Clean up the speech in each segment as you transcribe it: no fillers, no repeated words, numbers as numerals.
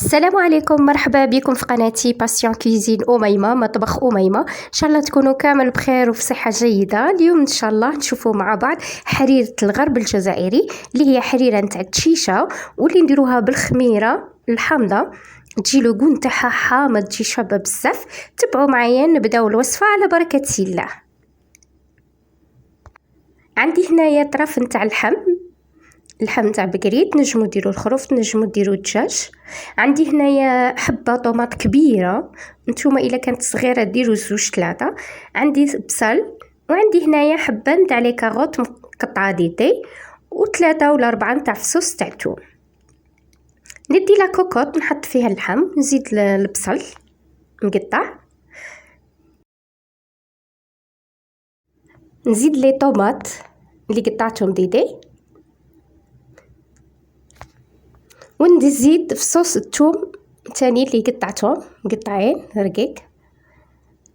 السلام عليكم، مرحبا بكم في قناتي باسيون كوزين أميمة، مطبخ أميمة. إن شاء الله تكونوا كامل بخير وفي صحة جيدة. اليوم إن شاء الله نشوفوا مع بعض حريرة الغرب الجزائري اللي هي حريرة نتاع التشيشة، واللي نديروها بالخميرة الحامضة. تجي لوغون تاعها حامض، تجي شابة بزاف. تبعوا معايا نبداو الوصفة على بركة الله. عندي هنايا طرف نتاع اللحم تاع بقريت، نجمو ديرو الخروف، نجمو ديرو الدجاج. عندي هنايا حبه طوماط كبيره، نتوما الا كانت صغيره ديروا زوج ثلاثه. عندي بصل، وعندي هنايا حبه نتاع لي كاروت مقطعه ديدي، وثلاثه ولا اربعه نتاع فصوص تاع الثوم. ندي لا كوكوط نحط فيها اللحم، نزيد البصل مقطع، نزيد لي طوماط اللي قطعتهم ديدي، ونزيد فصوص الثوم تاني اللي قطعتهم مقطعين رقيق.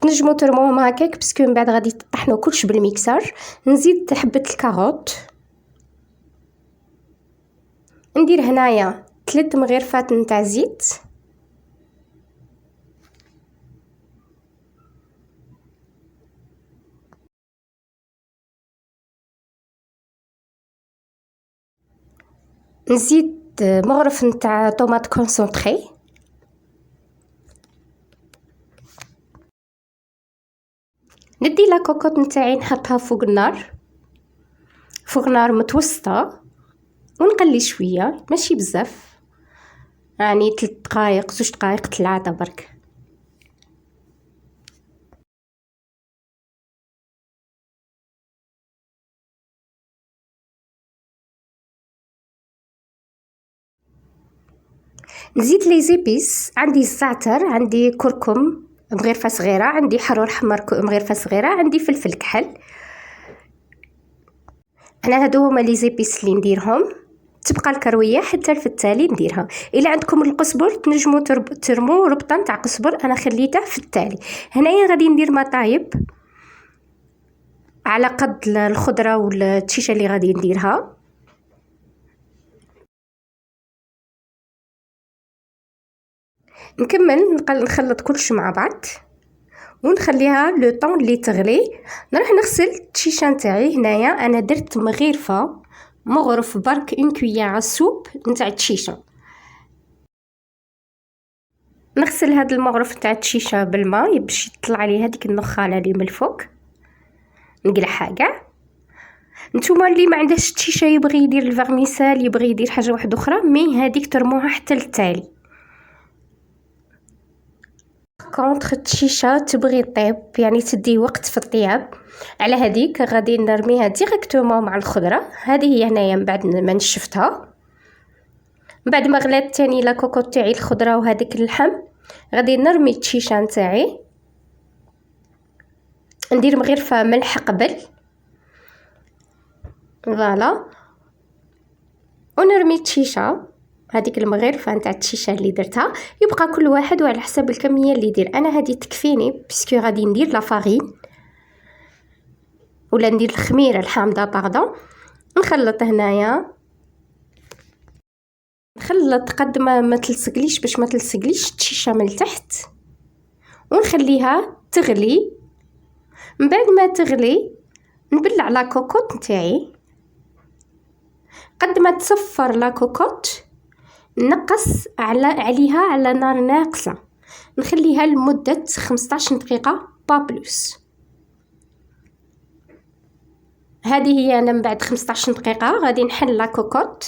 تنجمو ترموهم هكاك باسكو من بعد غادي تطحنوا كلش بالميكسر. نزيد حبه الكاروت، ندير هنايا 3 مغرفات نتاع زيت، نزيد مغرف نتاع طوماط كونسونطري، ندي لا كوكوط نتاعي نحطها فوق نار متوسطه، ونقلي شويه ماشي بزاف، يعني 3 دقائق 2 دقائق 3 برك. نزيد لي زيبيس، عندي الزعتر، عندي كركم مغرفه صغيره، عندي حرور حمر مغرفه صغيره، عندي فلفل كحل. انا هادو هما لي زيبيس اللي نديرهم. تبقى الكرويه حتى في التالي نديرها. الا عندكم القزبر تنجموا ترموا ربطه نتاع قزبر، انا خليته في التالي. هنايا غادي ندير مطايب على قد الخضره والتشيشه اللي غادي نديرها. نكمل نخلط كلش مع بعض ونخليها لو طون اللي تغلي. نروح نغسل التشيشه نتاعي. هنايا انا درت مغرف برك اون كويير سوب نتاع التشيشه. نغسل هذا المغرف تاع التشيشه بالماء باش يطلع لي هذيك النخاله اللي من الفوق، نقلعها كاع. نتوما اللي ما عندهش التشيشه يبغي يدير الفرميسال، يبغي يدير حاجه واحده اخرى، مي هذيك ترموها حتى للتالي. كونطخ التشيشه تبغي طيب، يعني تدي وقت في الطياب، على هذيك غادي نرميها ديريكتومون مع الخضره. هذه هي هنايا من بعد ما نشفتها، من بعد ما غلات تاني لا كوكوط تاعي الخضره وهذيك اللحم، غادي نرمي التشيشه نتاعي، ندير مغرفه ملح قبل فوالا، ونرمي التشيشه هذيك المغرفه نتاع التشيشه اللي درتها. يبقى كل واحد وعلى حسب الكميه اللي يدير. انا هذه تكفيني باسكو غادي ندير لا فارين ولا ندير الخميره الحامضه باردون. نخلط هنايا، نخلط قد ما تلصقليش، باش ما تلصقليش التشيشه من تحت، ونخليها تغلي. من بعد ما تغلي نبلع لا كوكوط نتاعي، قد ما تصفر لا كوكوط نقص عليها على نار ناقصه، نخليها لمده 15 دقيقه با بلوس. هذه هي. انا من بعد 15 دقيقه غادي نحل لا كوكوط،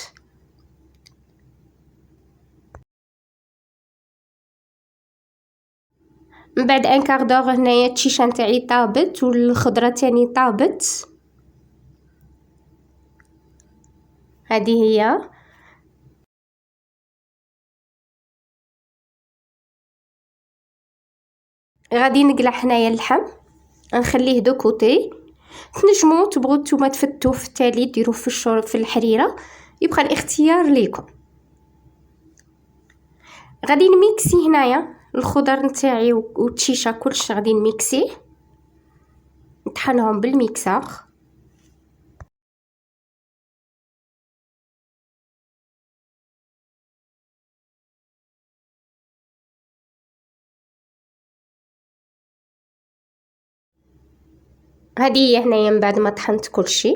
من بعد ان كاردور هنايا التشيشه نتاعي طابت والخضره تاني طابت. هذه هي. غادي نقلع هنايا اللحم، نخليه دو كوتي. تنجموا تبغوا نتوما تفتوا في التالي ديروا في الحريره، يبقى الاختيار ليكم. غادي نميكسي هنايا الخضر نتاعي والتشيشه كلش، غادي نميكسيه نطحنهم بالميكسر. هذه هي هنايا من بعد ما طحنت كلشي.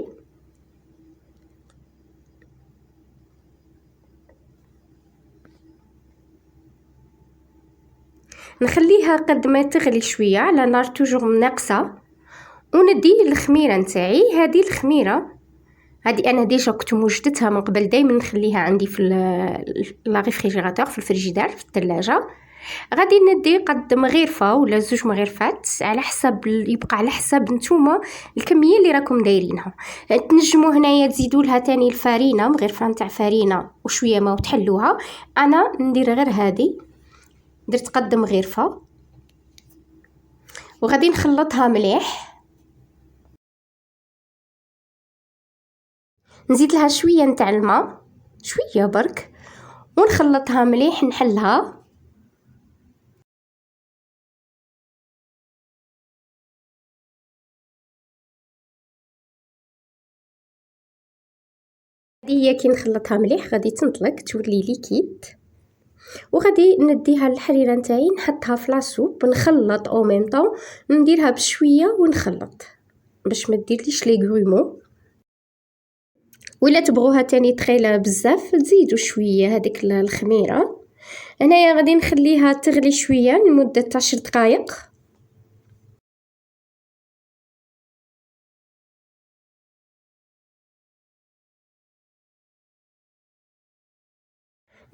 نخليها قد ما تغلي شويه على نار توجور مناقصه، وندي الخميره نتاعي. هذه الخميره هذه انا ديجا كنت موجدتها من قبل، دائما نخليها عندي في لا ريفريجيراتور، في الفريجيدار، في الثلاجه. غادي ندي قد مغرفه ولا 2 مغرفات على حسب، يبقى على حسب نتوما الكميه اللي راكم دايرينها. تنجموا هنايا تزيدوا لها تاني الفرينه، مغرفه نتاع فرينه وشويه ما وتحلوها. انا ندير غير هذه، درت قد مغرفه وغادي نخلطها مليح. نزيد لها شويه نتاع الماء، شويه برك، ونخلطها مليح، نحلها. هذه هي كي نخلطها مليح غادي تنطلق تولي ليكيد، وغادي نديها للحريره نتاعي، نحطها في لاصوب، نخلط او ميم طون، نديرها بشويه ونخلط باش ما ديرليش لي غرومو. ولا تبغوها تاني تخيله بزاف تزيدوا شويه هذيك الخميره. هنايا غادي نخليها تغلي شويه لمده 10 دقائق.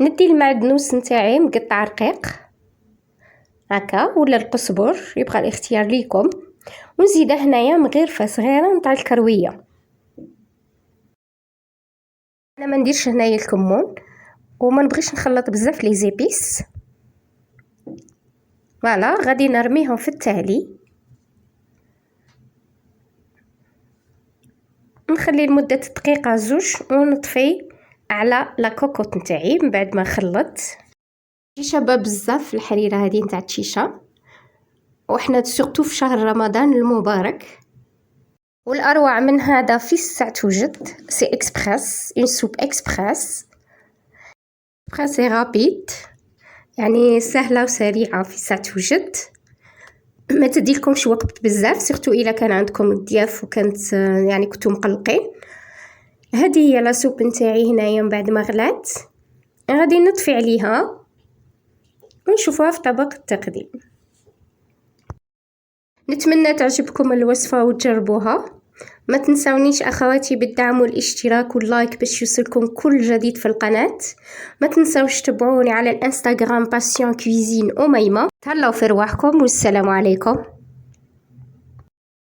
ندي المعدنوس نتاعي مقطع رقيق هكا، ولا القزبر، يبقى الاختيار ليكم. ونزيد هنايا مغرفه صغيره نتاع الكرويه. انا ما نديرش هنايا الكمون، وما نبغيش نخلط بزاف لي زيبيس. فوالا غادي نرميهم في التالي، نخلي لمده دقيقه 2 ونطفي على لا كوكوط نتاعي من بعد ما خلط. شابه بزاف الحريره هذه نتاع الشيشه، وحنا سورتو في شهر رمضان المبارك. والاروع من هذا في الساعه توجد سي اكسبريس، اون سوب اكسبريس سي رابيد، يعني سهله وسريعه في الساعه توجد. ما تديلكمش وقت بزاف، سورتو الا كان عندكم الضياف وكانت يعني كنتو مقلقين. هذه هي لا سوب نتاعي هنايا من بعد ما غلات. غادي نطفي عليها ونشوفوها في طبق التقديم. نتمنى تعجبكم الوصفه وتجربوها. ما تنسونيش اخواتي بالدعم والاشتراك واللايك باش يوصلكم كل جديد في القناه. ما تنسوش تتابعوني على الانستغرام باسيون كويزين اميمه. تهلاو في رواحكم والسلام عليكم.